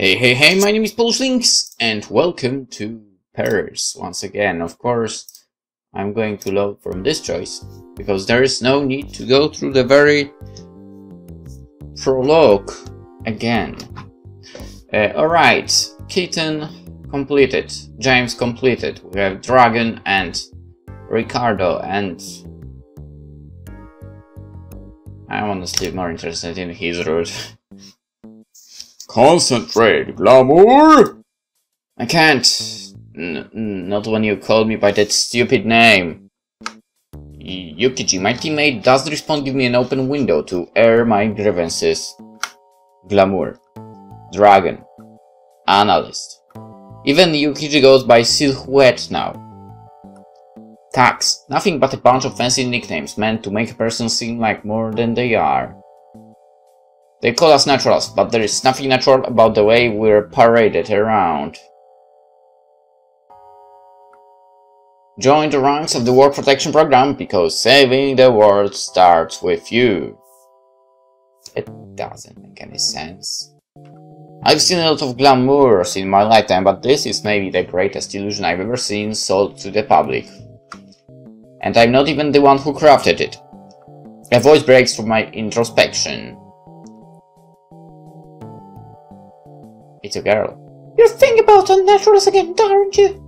Hey, my name is PolishLynx and welcome to Paris once again. Of course, I'm going to load from this choice because there is no need to go through the very prologue again. Alright, Kitten completed, James completed, we have Dragon and Ricardo, and I'm honestly more interested in his route. Concentrate, glamour! I can't. Not when you call me by that stupid name. Yukiji, my teammate, does the response give me an open window to air my grievances? Glamour. Dragon. Analyst. Even Yukiji goes by Silhouette now. Tax. Nothing but a bunch of fancy nicknames meant to make a person seem like more than they are. They call us naturals, but there is nothing natural about the way we're paraded around. Join the ranks of the War Protection Program because saving the world starts with you. It doesn't make any sense. I've seen a lot of glamours in my lifetime, but this is maybe the greatest illusion I've ever seen sold to the public. And I'm not even the one who crafted it. A voice breaks from my introspection. It's a girl. You're thinking about unnaturals again, aren't you?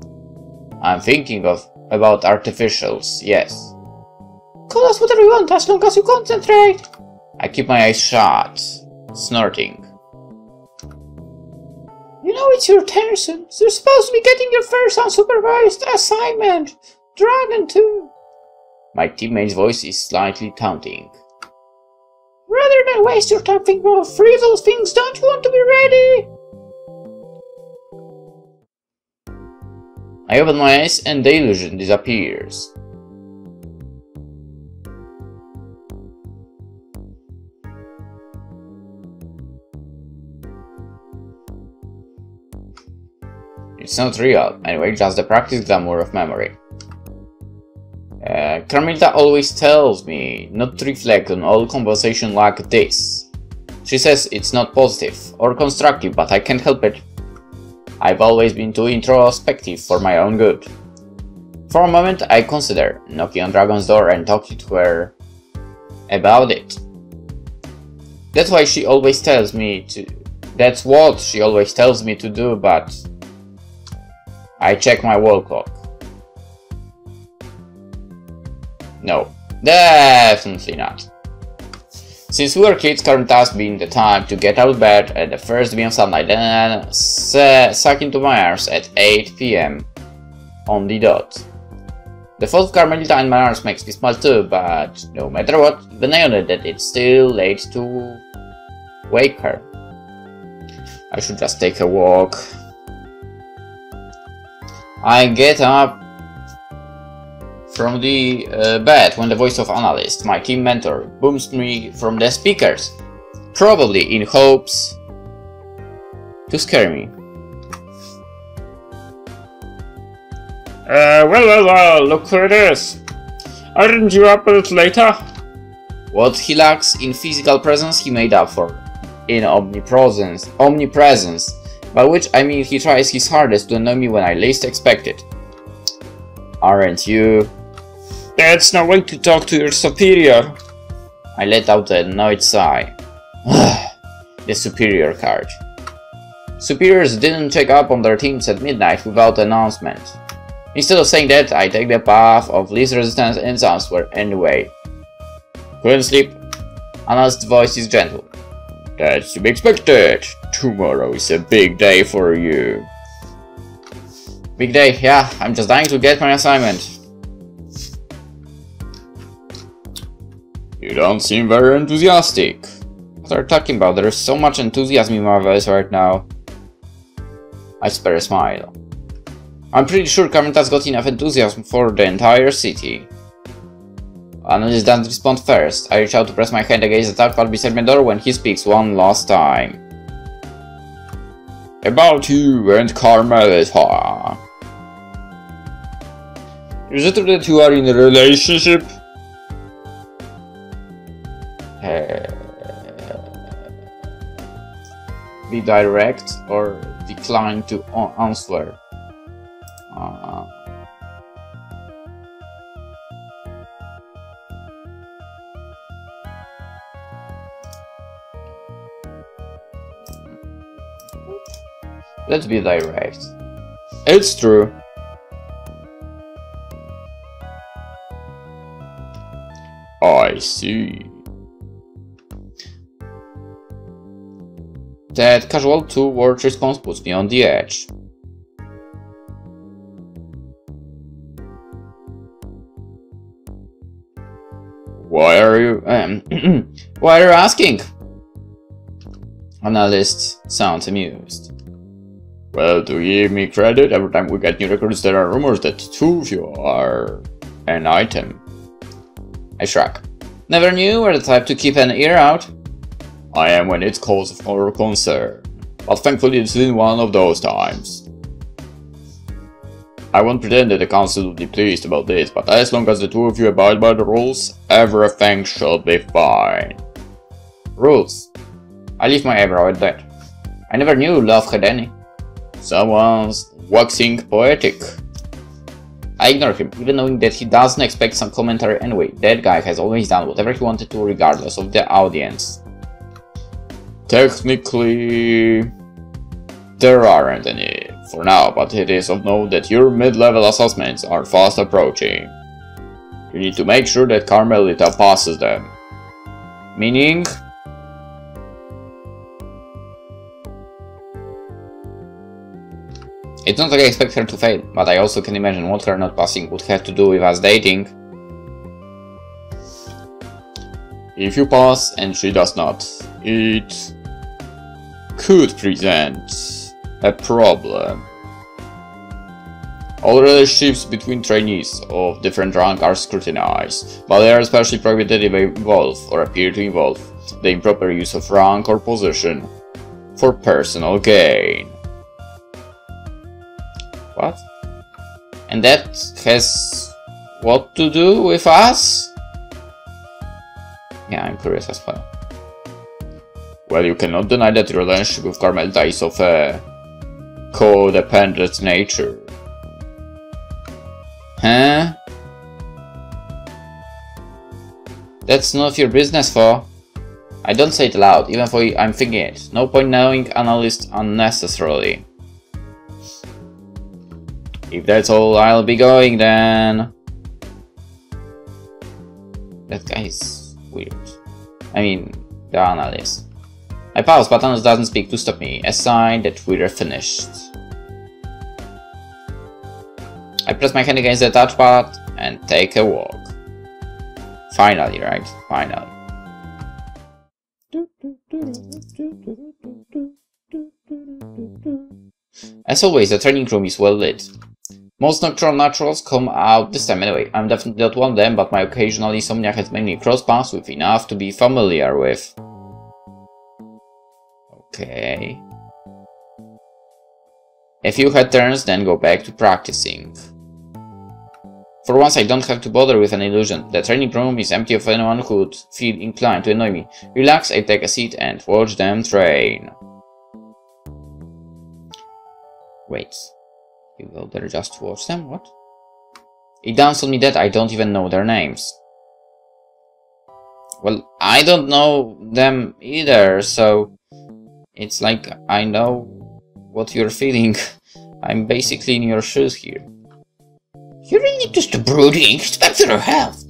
I'm thinking about artificials, yes. Call us whatever you want as long as you concentrate. I keep my eyes shut, snorting. You know it's your turn soon. You're supposed to be getting your first unsupervised assignment. Dragon too. My teammate's voice is slightly taunting. Rather than waste your time thinking about frivolous things, don't you want to be ready? I open my eyes and the illusion disappears. It's not real, anyway, just the practice glamour of memory. Carmelita always tells me not to reflect on all conversation like this. She says it's not positive or constructive, but I can't help it. I've always been too introspective for my own good. For a moment, I consider knocking on Dragon's door and talking to her about it. That's what she always tells me to do, but I check my wall clock. No, definitely not. Since we were kids, current task being the time to get out of bed at the first beam of sunlight, then suck into my arms at 8 PM on the dot. The thought of Carmelita in my arms makes me smile too, but no matter what, even I know that it's still late to wake her. I should just take a walk. I get up from the bed when the voice of Analyst, my team mentor, booms me from the speakers, probably in hopes to scare me. Well, look who it is. Aren't you up a little later? What he lacks in physical presence, he made up for in omnipresence, by which I mean he tries his hardest to annoy me when I least expect it. Aren't you? That's no way to talk to your superior. I let out a annoyed sigh. The superior card. Superiors didn't check up on their teams at midnight without announcement. Instead of saying that, I take the path of least resistance and elsewhere anyway. Couldn't sleep. Analyst's voice is gentle. That's to be expected. Tomorrow is a big day for you. Big day, yeah, I'm just dying to get my assignment. You don't seem very enthusiastic. What are you talking about? There is so much enthusiasm in my voice right now. I spare a smile. I'm pretty sure Carmelita's got enough enthusiasm for the entire city. Analyst doesn't respond first. I reach out to press my hand against the touchpad beside my door when he speaks one last time. About you and Carmelita. Is it true that you are in a relationship? be direct or decline to answer. Let's be direct. It's true. I see. That casual two-word response puts me on the edge. Why are you why are you asking? Analyst sounds amused. Well, to give me credit, every time we get new records there are rumors that two of you are an item. I shrug. Never knew you were the type to keep an ear out. I am when it's cause for concern, but thankfully it's been one of those times. I won't pretend that the council will be pleased about this, but as long as the two of you abide by the rules, everything should be fine. Rules. I leave my eyebrow at that. I never knew love had any. Someone's waxing poetic. I ignore him, even knowing that he doesn't expect some commentary anyway. That guy has always done whatever he wanted to regardless of the audience. Technically, there aren't any for now, but it is of note that your mid-level assessments are fast approaching. You need to make sure that Carmelita passes them. Meaning? It's not like I expect her to fail, but I also can imagine what her not passing would have to do with us dating. If you pass and she does not, it could present a problem. All relationships between trainees of different rank are scrutinized, but they are especially prohibited if they involve or appear to involve the improper use of rank or position for personal gain. What? And that has what to do with us? Yeah, I'm curious as well. Well, you cannot deny that your relationship with Carmelita is of a codependent nature. Huh? That's none of your business, for. I don't say it loud, even though I'm thinking it. No point knowing analysts unnecessarily. If that's all I'll be going, then... That guy is weird. I mean, the analyst. I pause, but analyst doesn't speak to stop me, a sign that we're finished. I press my hand against the touchpad and take a walk. Finally, right? Finally. As always, the training room is well lit. Most nocturnal naturals come out this time anyway. I'm definitely not one of them, but my occasional insomnia has made me cross paths with enough to be familiar with. Okay. A few head turns, then go back to practicing. For once, I don't have to bother with an illusion. The training room is empty of anyone who would feel inclined to annoy me. Relax, I take a seat and watch them train. Wait. You go there just to watch them? What? It dawns on me that I don't even know their names. Well, I don't know them either, so... It's like I know what you're feeling. I'm basically in your shoes here. You really need to stop brooding. It's bad for your health.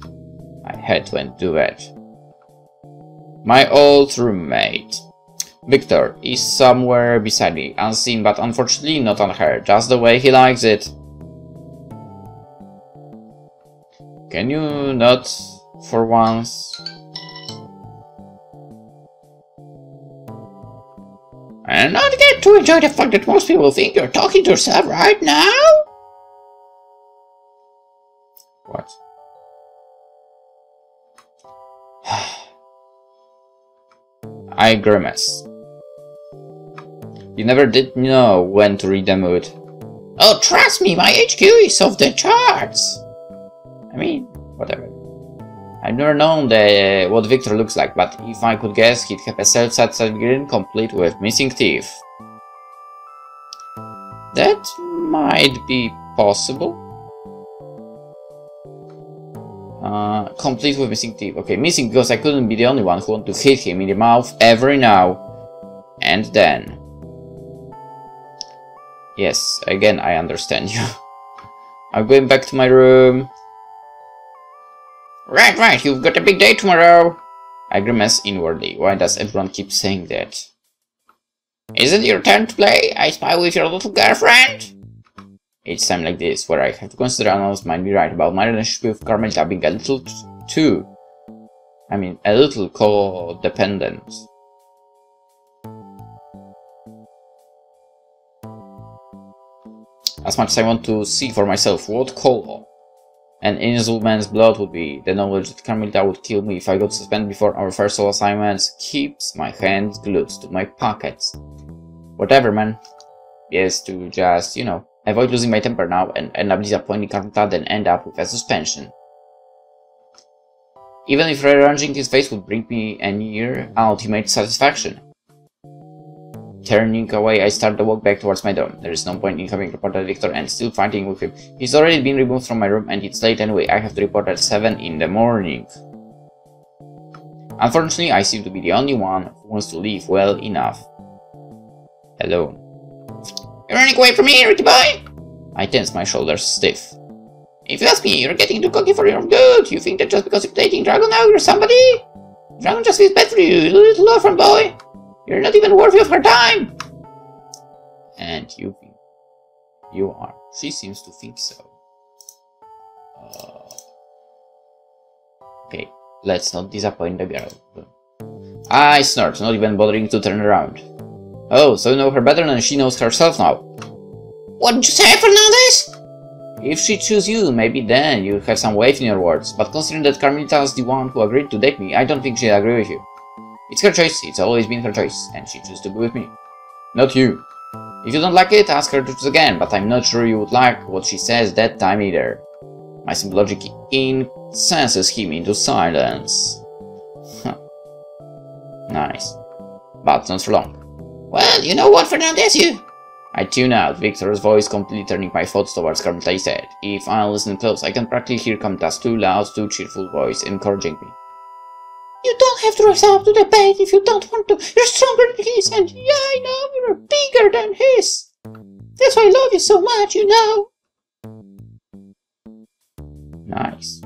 I had to do that. My old roommate. Victor is somewhere beside me, unseen but unfortunately not unheard, just the way he likes it. Can you not, for once? And not get to enjoy the fact that most people think you're talking to yourself right now? What? I grimace. You never did know when to read the mood. Oh, trust me, my HQ is off the charts! I mean, whatever. I've never known what Victor looks like, but if I could guess, he'd have a self-satisfied grin complete with missing teeth. That might be possible. Complete with missing teeth. Okay, missing because I couldn't be the only one who wanted to hit him in the mouth every now and then. Yes, again, I understand you. I'm going back to my room. Right, you've got a big day tomorrow. I grimace inwardly. Why does everyone keep saying that? Isn't it your turn to play? I spy with your little girlfriend? Each time like this, where I have to consider analysts might be right about my relationship with Carmelita being a little a little codependent. As much as I want to see for myself what color an innocent man's blood would be, the knowledge that Carmelita would kill me if I got suspended before our first solo assignments keeps my hands glued to my pockets. Whatever, man. Yes, to just, avoid losing my temper now and end up disappointing Carmelita, then end up with a suspension. Even if rearranging his face would bring me a near ultimate satisfaction. Turning away, I start to walk back towards my dorm. There is no point in having reported Victor and still fighting with him. He's already been removed from my room and it's late anyway. I have to report at 7 in the morning. Unfortunately, I seem to be the only one who wants to leave well enough alone. You're running away from me, Ricky boy! I tense my shoulders stiff. If you ask me, you're getting too cocky for your own good. You think that just because you're dating Dragon now, you're somebody? Dragon just feels bad for you, you little orphan boy. You're not even worthy of her time! And you think you are. She seems to think so. Okay, let's not disappoint the girl. I snort, not even bothering to turn around. Oh, so you know her better than she knows herself now. What did you say, Fernandez? If she chooses you, maybe then you have some weight in your words. But considering that Carmelita's the one who agreed to date me, I don't think she'll agree with you. It's her choice, it's always been her choice, and she chose to be with me. Not you. If you don't like it, ask her to choose again, but I'm not sure you would like what she says that time either. My simple logic incenses him into silence. Huh. Nice. But not for long. Well, you know what, Fernandez, you... I tune out, Victor's voice completely turning my thoughts towards Carmelita instead. If I listen close, I can practically hear Carmelita's too loud, too cheerful voice encouraging me. You don't have to rise up to the bait if you don't want to. You're stronger than his, and yeah, I know, you're bigger than his. That's why I love you so much, you know. Nice.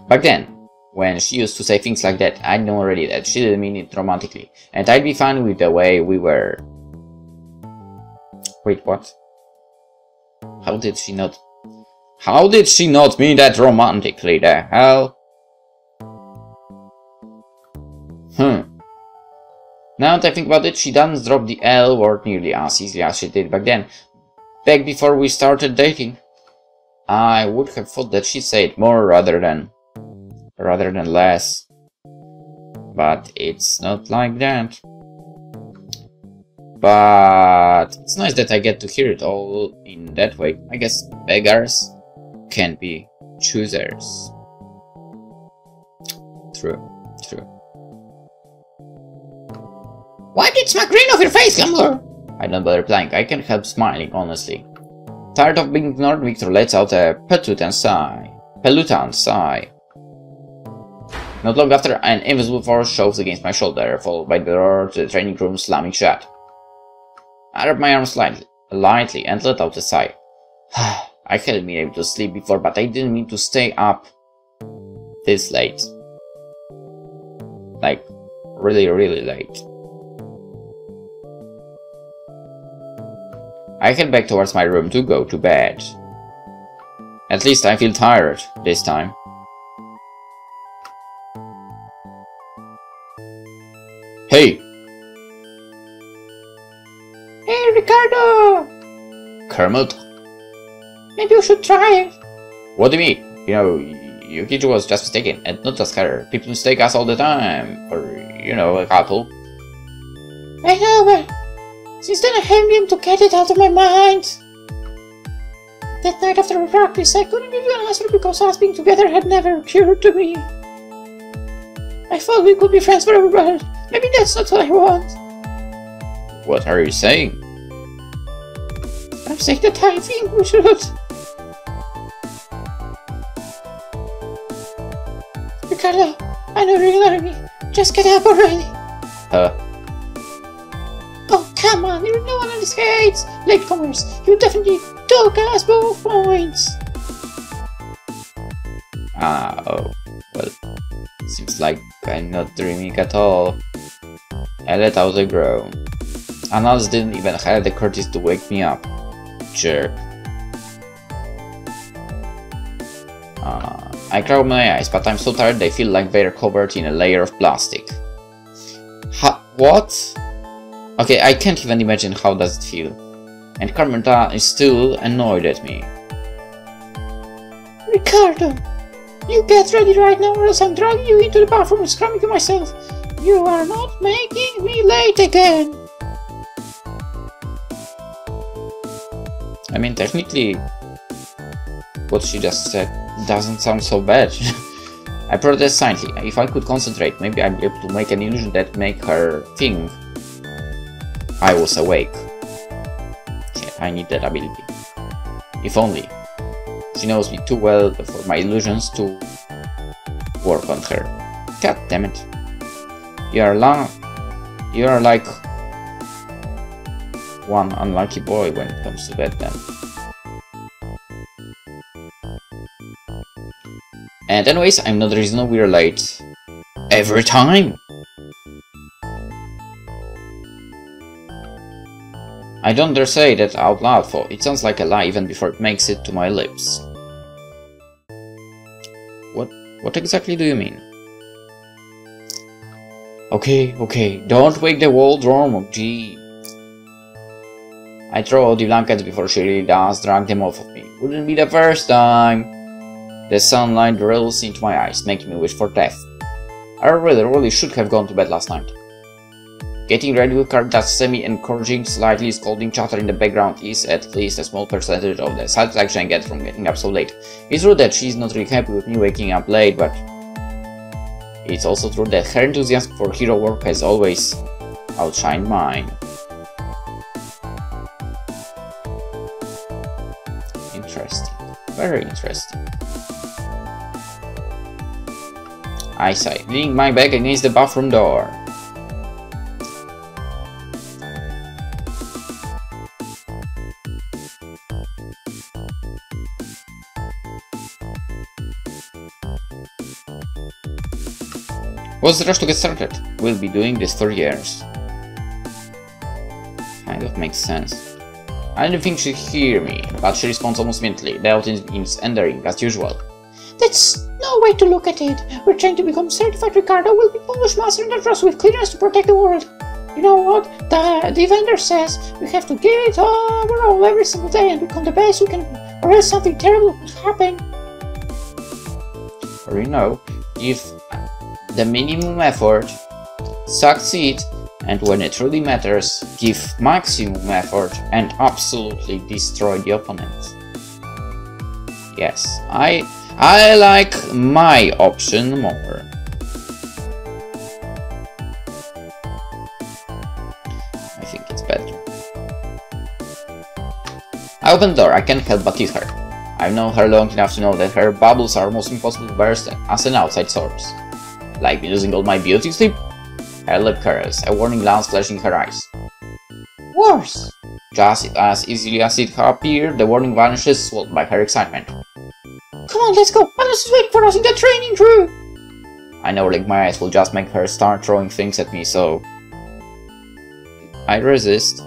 Back then, when she used to say things like that, I know already that she didn't mean it romantically, and I'd be fine with the way we were. Wait, what? How did she not mean that romantically, the hell? Now that I think about it, she doesn't drop the L word nearly as easily as she did back then. Back before we started dating. I would have thought that she'd say it more rather than less. But it's not like that. But it's nice that I get to hear it all in that way. I guess beggars can be choosers. True. Why did smack green off your face, Gambler? I don't bother replying. I can't help smiling, honestly. Tired of being ignored, Victor lets out a petulant sigh. Not long after, an invisible force shoves against my shoulder, followed by the door to the training room slamming shut. I wrap my arms lightly and let out a sigh. I hadn't been able to sleep before, but I didn't mean to stay up this late. Like, really late. I head back towards my room to go to bed. At least I feel tired this time. Hey! Hey, Ricardo! Kermit? Maybe you should try it. What do you mean? You know, Yukichi was just mistaken, and not just her. People mistake us all the time for, a couple. I know, but since then I haven't been able to get it out of my mind. That night after we practiced, I couldn't give you an answer because us being together had never occurred to me. I thought we could be friends forever, but maybe that's not what I want. What are you saying? I'm saying that I think we should... Ricardo, I know you're ignoring me. Just get up already. Oh, come on, you're no one on the skates. Latecomers, you definitely took us both points. Oh, well, seems like I'm not dreaming at all. I let out a groan. Annals didn't even have the courtesy to wake me up. Jerk. I close my eyes, but I'm so tired they feel like they're covered in a layer of plastic. What? Okay, I can't even imagine how does it feel. And Carmenta is still annoyed at me. Ricardo, you get ready right now or else I'm dragging you into the bathroom and screaming to myself. You are not making me late again. I mean, technically, what she just said doesn't sound so bad. I protest silently. If I could concentrate, maybe I'd be able to make an illusion that make her think I was awake. Shit, I need that ability. If only. She knows me too well for my illusions to work on her. God damn it. You are like one unlucky boy when it comes to that then. And anyways, I'm not the reason we're late. Every time! I don't dare say that out loud, for it sounds like a lie even before it makes it to my lips. What exactly do you mean? Okay, don't wake the whole dorm, gee. I throw out the blankets before she really does drag them off of me. Wouldn't be the first time. The sunlight drills into my eyes, making me wish for death. I really should have gone to bed last night. Getting ready with Carmenta's semi-encouraging, slightly scolding chatter in the background is at least a small percentage of the satisfaction I get from getting up so late. It's true that she's not really happy with me waking up late, but it's also true that her enthusiasm for hero work has always outshined mine. Interesting. Very interesting. I sigh, leaning my back against the bathroom door. What's the rush to get started? We'll be doing this for years. Kind of makes sense. I didn't think she'd hear me, but she responds almost immediately. The outing is entering as usual. That's no way to look at it. We're trying to become certified Ricardo. We'll be Polish master in the trust with clearance to protect the world. You know what? The vendor says we have to give it our all every single day and become the best we can, or else something terrible could happen. Or give the minimum effort, succeed, and when it really matters, give maximum effort and absolutely destroy the opponent. Yes, I like my option more. I think it's better. I open the door. I can't help but tease her. I've known her long enough to know that her bubbles are almost impossible to burst as an outside source. Like me losing all my beauty sleep? Her lip curls, a warning glance flashing her eyes. Worse! Just as easily as it appeared, the warning vanishes, swallowed by her excitement. Come on, let's go! Alice is waiting for us in the training room! I know like my eyes will just make her start throwing things at me, so I resist.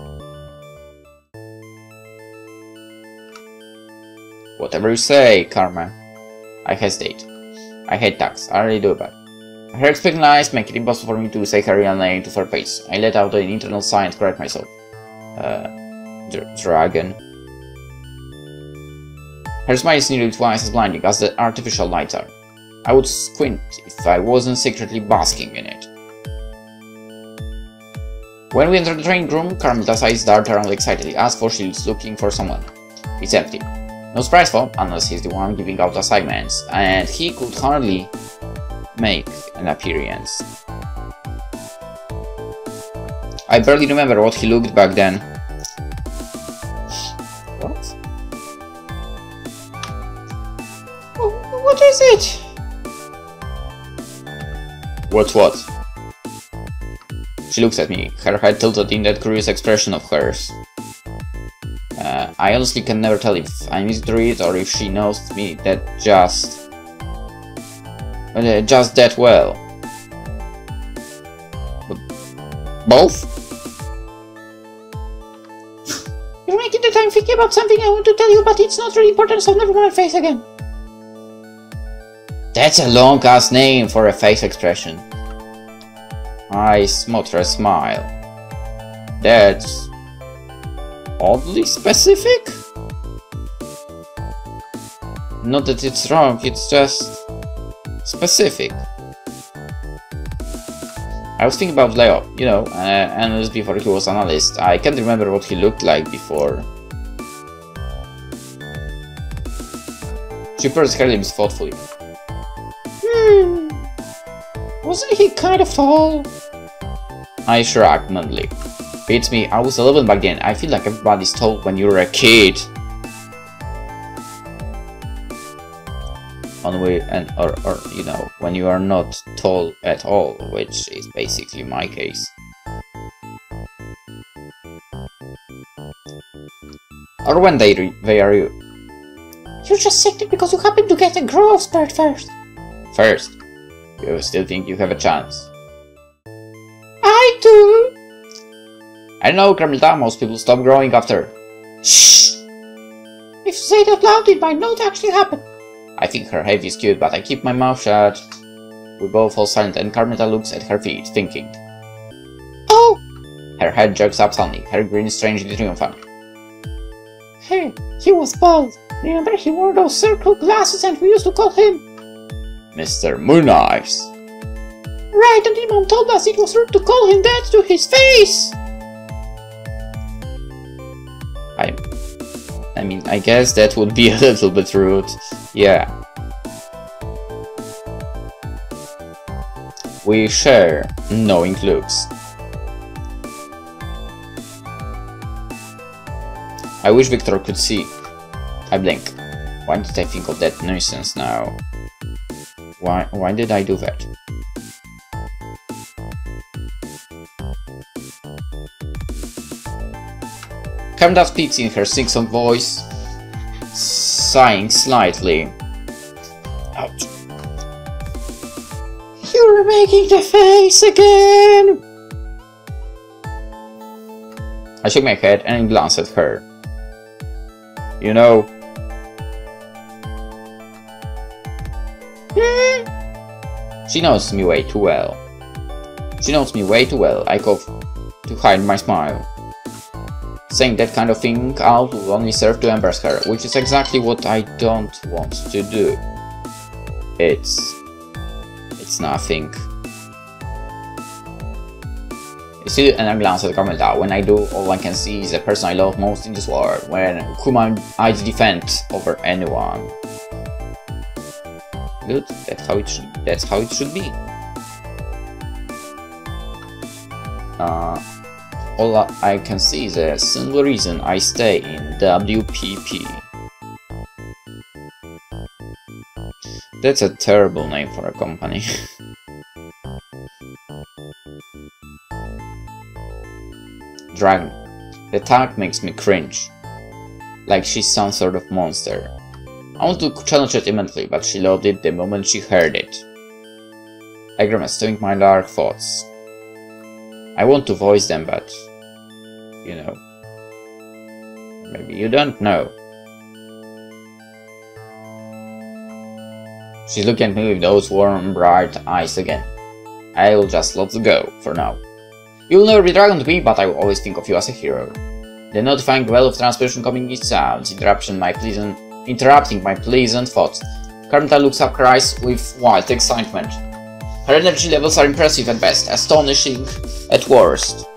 Whatever you say, Karma. I hesitate. I hate tax, I really do, but her expectant eyes make it impossible for me to say her real name to her face. I let out an internal sigh and correct myself. Dragon. Her smile is nearly twice as blinding as the artificial lights are. I would squint if I wasn't secretly basking in it. When we enter the training room, Carmenta's eyes dart around excitedly, as for she's looking for someone. It's empty. No surprise for, unless he's the one giving out assignments, and he could hardly make an appearance. I barely remember what he looked back then. What? What is it? What? She looks at me, her head tilted in that curious expression of hers. I honestly can never tell if I'm easy to read or if she knows me just that well. Both? You're making the time thinking about something I want to tell you, but it's not really important, so never mind face again. That's a long-ass name for a face expression. I smothered a smile. That's oddly specific? Not that it's wrong, it's just specific. I was thinking about Leo, you know, analyst before he was analyst. I can't remember what he looked like before. She pursed her lips thoughtfully. Wasn't he kind of tall? I shrugged mentally. Beats me, I was 11 back then. I feel like everybody's tall when you're a kid. Or you know, when you are not tall at all, which is basically my case. Or when they are you. You're just sick because you happen to get a growth spurt first. First, you still think you have a chance. I do. I know, Carmelita, most people stop growing after. Shh! If you say it out loud, it might not actually happen. I think her head is cute, but I keep my mouth shut. We both fall silent and Carmelita looks at her feet, thinking. Oh! Her head jerks up suddenly, her grin strangely triumphant. Hey, he was bald. Remember he wore those circle glasses and we used to call him Mr. Moon Eyes. Right, and Mom told us it was rude to call him that to his face. I mean, I guess that would be a little bit rude. Yeah. We share knowing looks. I wish Victor could see. I blink. Why did I think of that nuisance now? Why did I do that? Carmelita speaks in her sing-song voice, sighing slightly. Ouch. You're making the face again! I shook my head and glanced at her. You know... She knows me way too well. I cough to hide my smile. Saying that kind of thing out will only serve to embarrass her, which is exactly what I don't want to do. It's nothing. I see and I glance at Carmelita. When I do, all I can see is the person I love most in this world, whom I'd defend over anyone. Good, that's how it should be. All I can see is a single reason I stay in WPP. That's a terrible name for a company. Dragon. The tag makes me cringe. Like she's some sort of monster. I want to challenge it immediately, but she loved it the moment she heard it. I grimace, stowing my dark thoughts. I want to voice them, but... you know... maybe you don't know. She's looking at me with those warm, bright eyes again. I will just let it go, for now. You will never be dragon to me, but I will always think of you as a hero. The notifying well of transmission coming in sounds, interrupting my pleasant thoughts. Carmelita looks up her eyes with wild excitement. Her energy levels are impressive at best, astonishing at worst.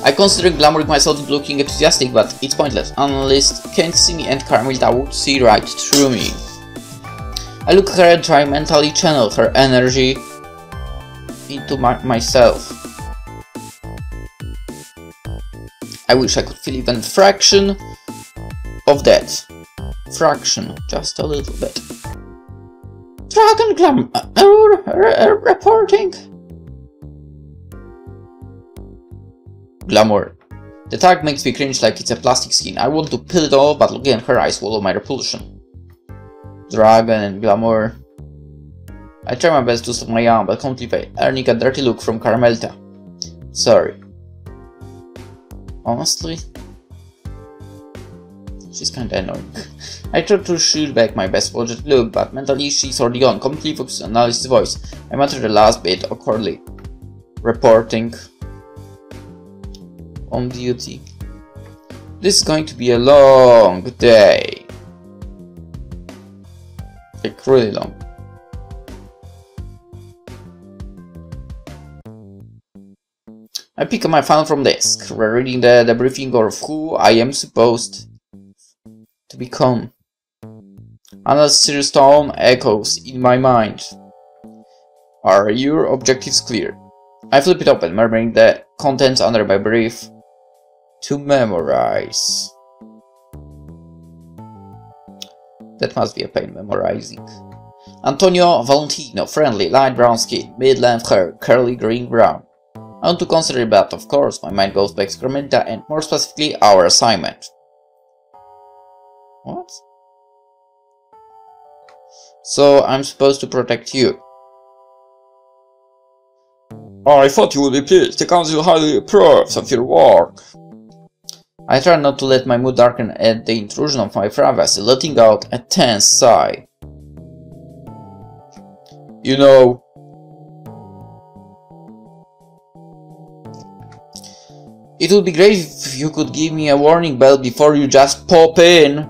I consider glamouring myself into looking enthusiastic, but it's pointless. Analysts can't see me and Carmelita would see right through me. I look at her and try mentally channel her energy into myself. I wish I could feel even fraction of that. Fraction, just a little bit. Dragon reporting. Glamour. The tag makes me cringe like it's a plastic skin. I want to peel it off, but looking at her eyes swallow my repulsion. Dragon and Glamour. I try my best to stop my yawn, but can't leave earning a dirty look from Caramelta. Sorry. Honestly, she's kinda annoying. I try to shoot back my best project look, but mentally she's already on, completely focused on Alice's voice. I mutter the last bit awkwardly. Reporting. On duty. This is going to be a long day. Like really long. I pick up my phone from desk, rereading the briefing of who I am supposed to become. Anna's serious tone echoes in my mind. Are your objectives clear? I flip it open, murmuring the contents under my brief. To memorize. That must be a pain memorizing. Antonio Valentino, friendly, light brown skin, mid-length hair, curly green-brown. I want to consider it, but of course my mind goes back to Carmelita and more specifically our assignment. What? So I'm supposed to protect you. I thought you would be pleased. The council highly approves of your work. I try not to let my mood darken at the intrusion of my privacy, letting out a tense sigh. You know, it would be great if you could give me a warning bell before you just pop in.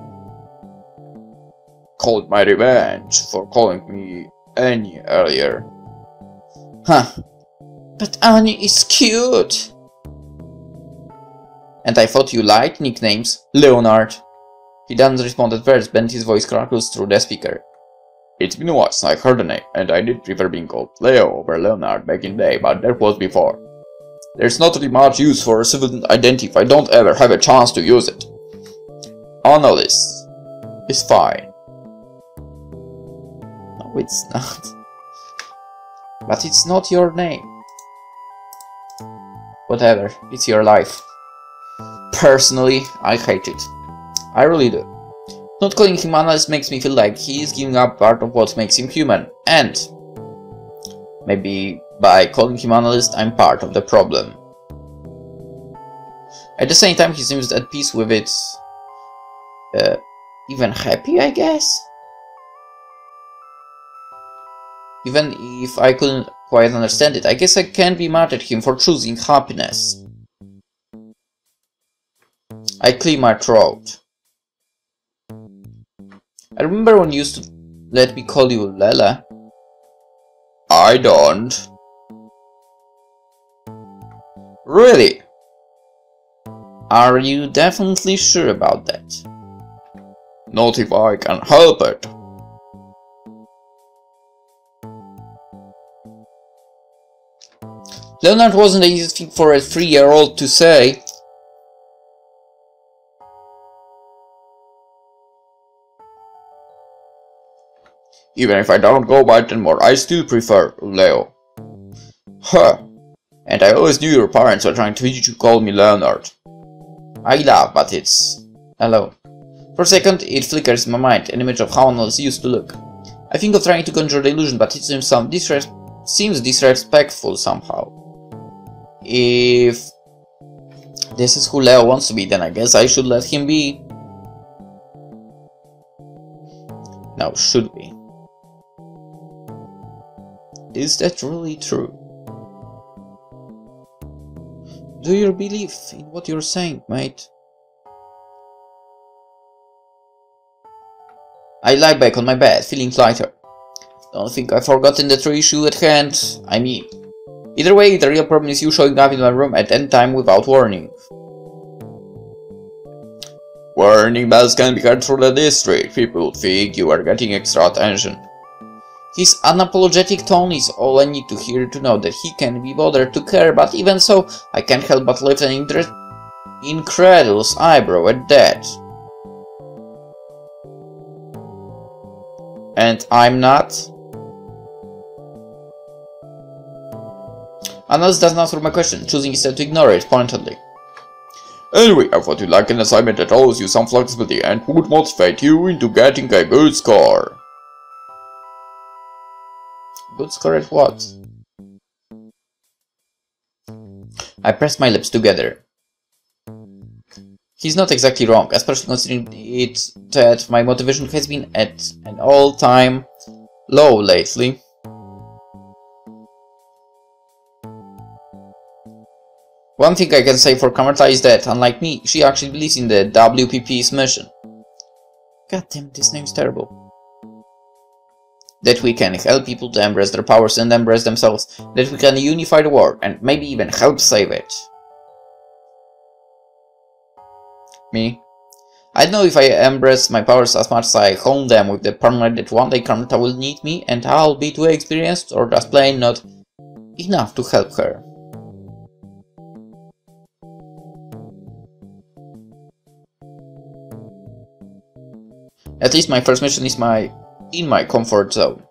Call it my revenge for calling me Annie earlier. Huh. But Annie is cute. And I thought you liked nicknames, Leonard. He doesn't respond at first, but his voice crackles through the speaker. It's been a while since I heard the name, and I did prefer being called Leo over Leonard back in the day, but that was before. There's not really much use for a civil identity if I don't ever have a chance to use it. Annalise is fine. No, it's not. But it's not your name. Whatever, it's your life. Personally, I hate it. I really do. Not calling him Annalise makes me feel like he is giving up part of what makes him human, and maybe by calling him Annalise, I'm part of the problem. At the same time, he seems at peace with it. Even happy, I guess? Even if I couldn't quite understand it, I guess I can't be mad at him for choosing happiness. I clear my throat. I remember when you used to let me call you Lele. I don't. Really? Are you definitely sure about that? Not if I can help it. Leonard wasn't the easiest thing for a 3-year-old to say. Even if I don't go by it anymore, I still prefer Leo. Huh. And I always knew your parents were trying to teach you to call me Leonard. I laugh, but it's hello. For a second, it flickers in my mind, an image of how Annalise used to look. I think of trying to conjure the illusion, but it seems disrespectful somehow. If this is who Leo wants to be, then I guess I should let him be. Now, should we? Is that really true? Do you believe in what you're saying, mate? I lie back on my bed, feeling lighter. Don't think I've forgotten the true issue at hand. I mean, either way, the real problem is you showing up in my room at any time without warning. Warning bells can be heard through the district. People would think you are getting extra attention. His unapologetic tone is all I need to hear to know that he can be bothered to care, but even so, I can't help but lift an incredulous eyebrow at that. And I'm not? Analyst does not answer my question, choosing instead to ignore it pointedly. Anyway, I thought you'd like an assignment that allows you some flexibility and would motivate you into getting a good score. Good score at what? I pressed my lips together. He's not exactly wrong, especially considering it that my motivation has been at an all-time low lately. One thing I can say for Kamarta is that, unlike me, she actually believes in the WPP's mission. God damn, this name's terrible. That we can help people to embrace their powers and embrace themselves, that we can unify the world and maybe even help save it. Me? I don't know if I embrace my powers as much as I hone them with the paranoia that one day Kamarta will need me and I'll be too experienced or just plain not enough to help her. At least my first mission is in my comfort zone.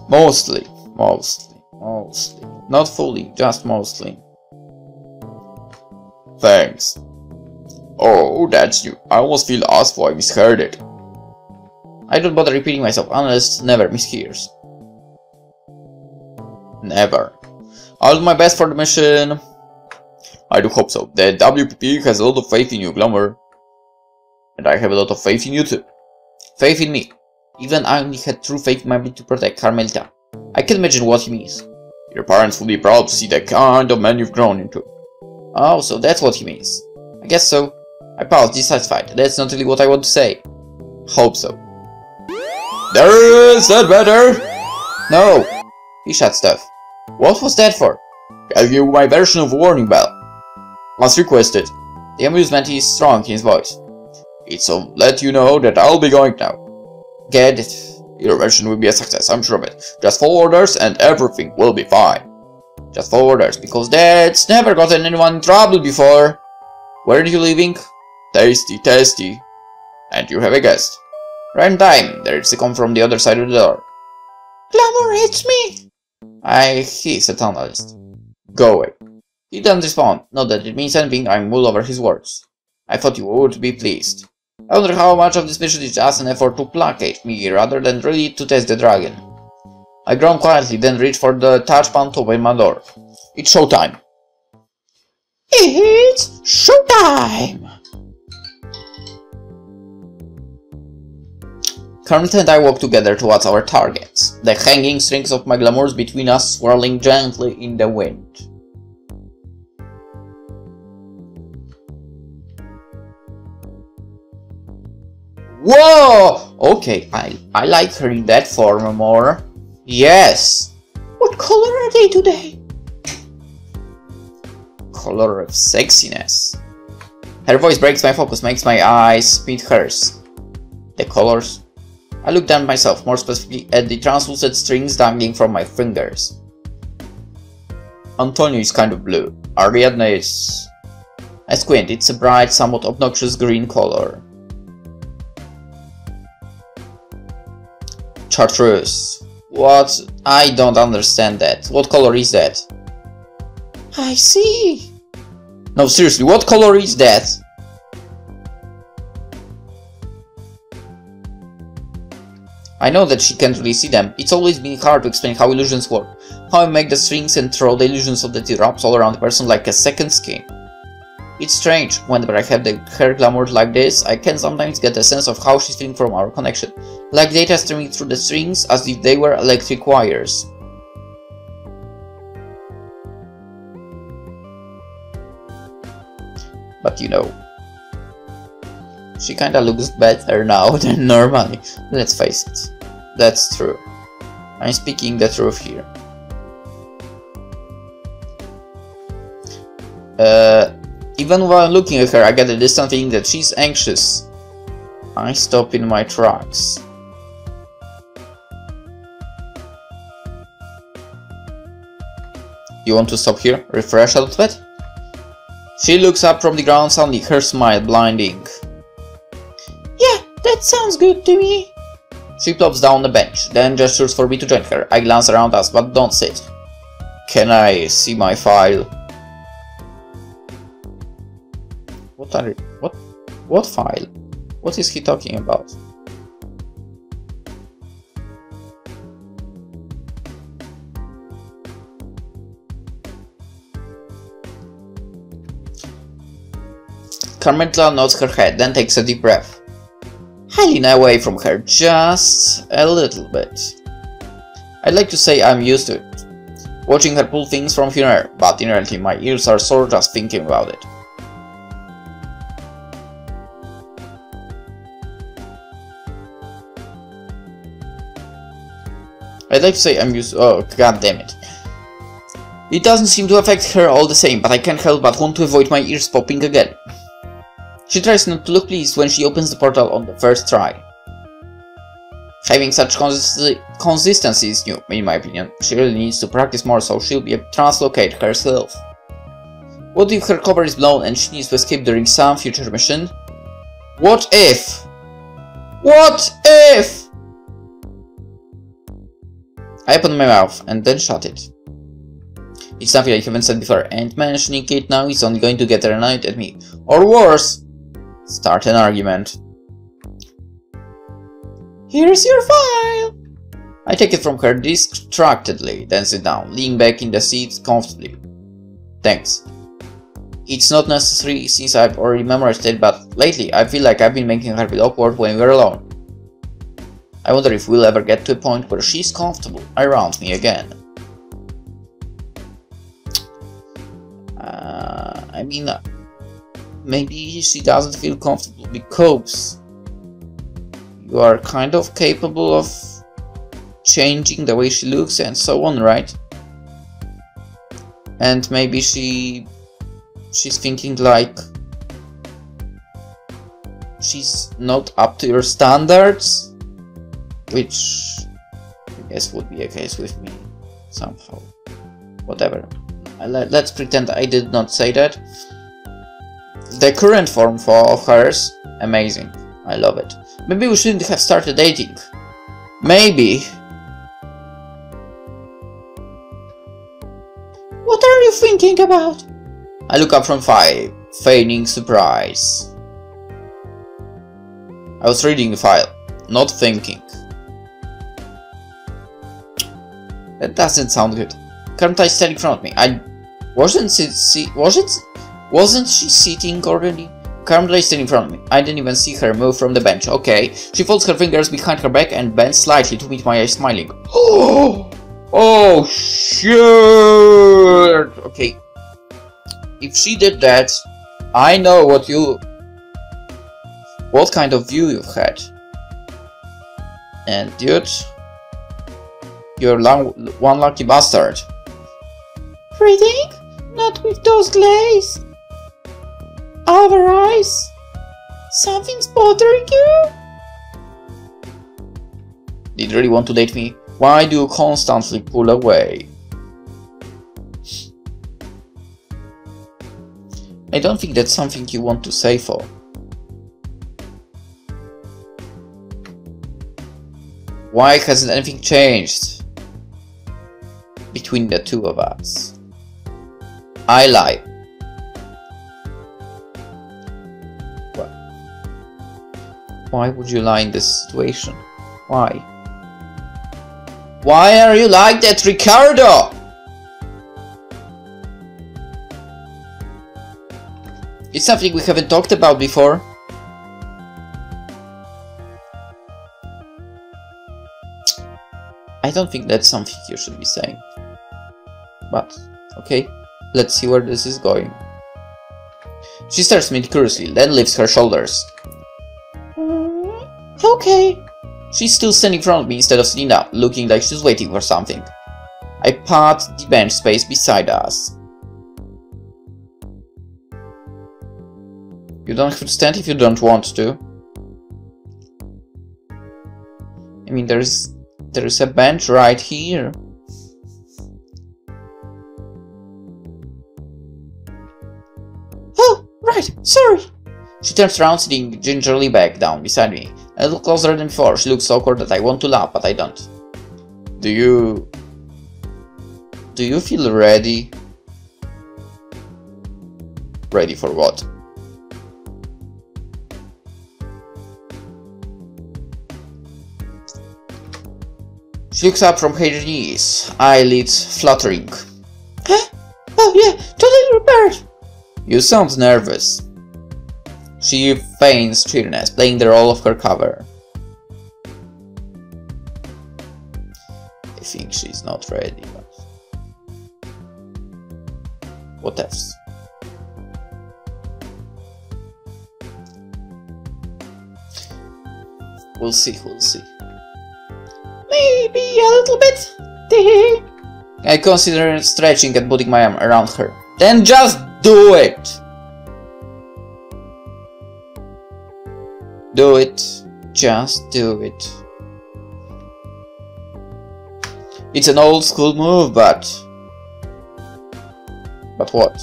Mostly. Not fully, just mostly. Thanks. Oh, that's new. I almost feel awful I misheard it. I don't bother repeating myself, analyst never mishears. Never. I'll do my best for the mission. I do hope so. The WPP has a lot of faith in you, Glamour. And I have a lot of faith in you too. Faith in me. Even I only had true faith in my ability to protect Carmelita. I can imagine what he means. Your parents will be proud to see the kind of man you've grown into. Oh, so that's what he means. I guess so. I paused, dissatisfied. That's not really what I want to say. Hope so. There is that better? No! He shut stuff. What was that for? I'll give you my version of warning bell. As requested. The amusement is strong in his voice. It's to let you know that I'll be going now. Get it. Your version will be a success, I'm sure of it. Just follow orders and everything will be fine. Just follow orders, because that's never gotten anyone in trouble before. Where are you leaving? Tasty, tasty. And you have a guest. Right in time. There's a come from the other side of the door. Glamour, it's me! He's a analyst. Go away. He doesn't respond. Not that it means anything, I'm all over his words. I thought you would be pleased. I wonder how much of this mission is just an effort to placate me, rather than really to test the dragon. I groan quietly, then reach for the touchpad to open my door. It's showtime. It's showtime! Kermit and I walk together towards our targets, the hanging strings of my glamours between us swirling gently in the wind. Whoa! Okay, I like her in that form more. Yes! What color are they today? Color of sexiness. Her voice breaks my focus, makes my eyes meet hers. The colors? I look down myself, more specifically at the translucent strings dangling from my fingers. Antonio is kind of blue. Ariadne is... I squint, it's a bright, somewhat obnoxious green color. Chartreuse. What? I don't understand that. What color is that? I see. No, seriously, what color is that? I know that she can't really see them. It's always been hard to explain how illusions work. How I make the strings and throw the illusions of the teardrops all around the person like a second skin. It's strange. Whenever I have the hair glamour like this, I can sometimes get a sense of how she's feeling from our connection. Like data streaming through the strings as if they were electric wires. But you know, she kinda looks better now than normally. Let's face it. That's true. I'm speaking the truth here. Even while looking at her, I get a distant feeling that she's anxious. I stop in my tracks. You want to stop here? Refresh a little bit? She looks up from the ground, suddenly her smile blinding. Yeah, that sounds good to me. She plops down on the bench, then gestures for me to join her. I glance around us, but don't sit. Can I see my file? What file? What is he talking about? Carmela nods her head, then takes a deep breath. I lean away from her just a little bit. I'd like to say I'm used to it, watching her pull things from thin air, but in reality my ears are sore just thinking about it. I'd like to say I'm used to— oh, god damn it. It doesn't seem to affect her all the same, but I can't help but want to avoid my ears popping again. She tries not to look pleased when she opens the portal on the first try. Having such consistency is new, in my opinion. She really needs to practice more so she'll be able to translocate herself. What if her cover is blown and she needs to escape during some future mission? What if? What if? I open my mouth and then shut it. It's something I haven't said before, and mentioning it now is only going to get her annoyed at me. Or worse, start an argument. Here's your file! I take it from her distractedly, then sit down, leaning back in the seat comfortably. Thanks. It's not necessary since I've already memorized it, but lately I feel like I've been making her feel awkward when we're alone. I wonder if we'll ever get to a point where she's comfortable around me again. I mean, maybe she doesn't feel comfortable because you are kind of capable of changing the way she looks and so on, right? And maybe she's thinking like she's not up to your standards, which I guess would be a case with me somehow. Whatever. Let's pretend I did not say that. The current form of hers, amazing. I love it. Maybe we shouldn't have started dating. Maybe. What are you thinking about? I look up from 5, feigning surprise. I was reading the file, not thinking. That doesn't sound good. Carmela is standing in front of me. Wasn't she sitting already? Carmela is standing in front of me. I didn't even see her move from the bench. Okay. She folds her fingers behind her back and bends slightly to meet my eyes, smiling. Oh shit! Okay. If she did that, I know what kind of view you've had. And dude, you're one lucky bastard. Reading? Not with those glaze. Other eyes? Something's bothering you? Did you really want to date me? Why do you constantly pull away? I don't think that's something you want to say for. Why hasn't anything changed between the two of us? I lie. Why would you lie in this situation? Why? Why are you like that, Ricardo? It's something we haven't talked about before. I don't think that's something you should be saying. But, okay, let's see where this is going. She stares at me curiously, then lifts her shoulders. Okay. She's still standing in front of me instead of sitting down, looking like she's waiting for something. I pat the bench space beside us. You don't have to stand if you don't want to. I mean, there is a bench right here. right, sorry. She turns around, sitting gingerly back down beside me. A little closer than before. She looks so awkward that I want to laugh, but I don't. Do you feel ready? Ready for what? She looks up from her knees, eyelids fluttering. Huh? Oh yeah, totally repaired. You sound nervous. She feigns cheeriness, playing the role of her cover. I think she's not ready, but... what else? We'll see, we'll see. Maybe a little bit. I consider stretching and putting my arm around her. Then just do it! Do it. Just do it. It's an old school move, but... but what?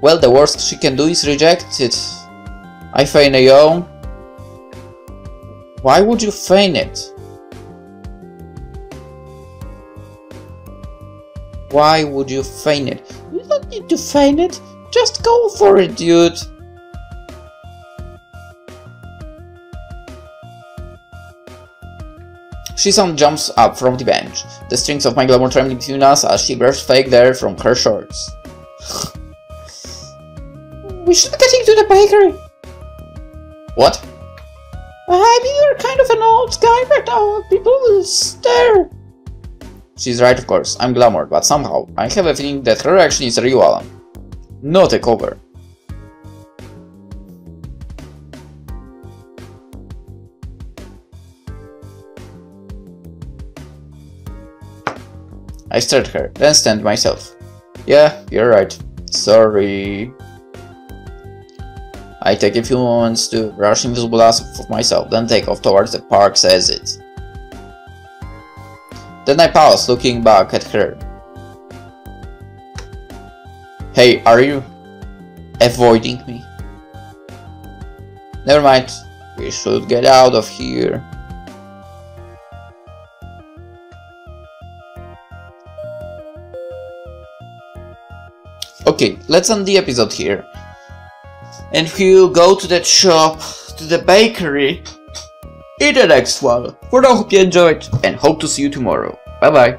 Well, the worst she can do is reject it. I feign a yawn. Why would you feign it? Why would you feign it? You don't need to feign it. Just go for it, dude. Shizan jumps up from the bench, the strings of my glamour trembling between us as she bursts fake there from her shorts. We should be getting to the bakery. What? I mean, you're kind of an old guy, but people will stare. She's right, of course. I'm glamour, but somehow I have a feeling that her reaction is a real one, not a cover. I stare at her, then stand myself. Yeah, you're right. Sorry. I take a few moments to brush invisible ass of myself, then take off towards the park's exit. Then I pause, looking back at her. Hey, are you avoiding me? Never mind. We should get out of here. Okay, let's end the episode here. And we'll go to that shop, to the bakery, in the next one. For now, hope you enjoyed, and hope to see you tomorrow. Bye bye.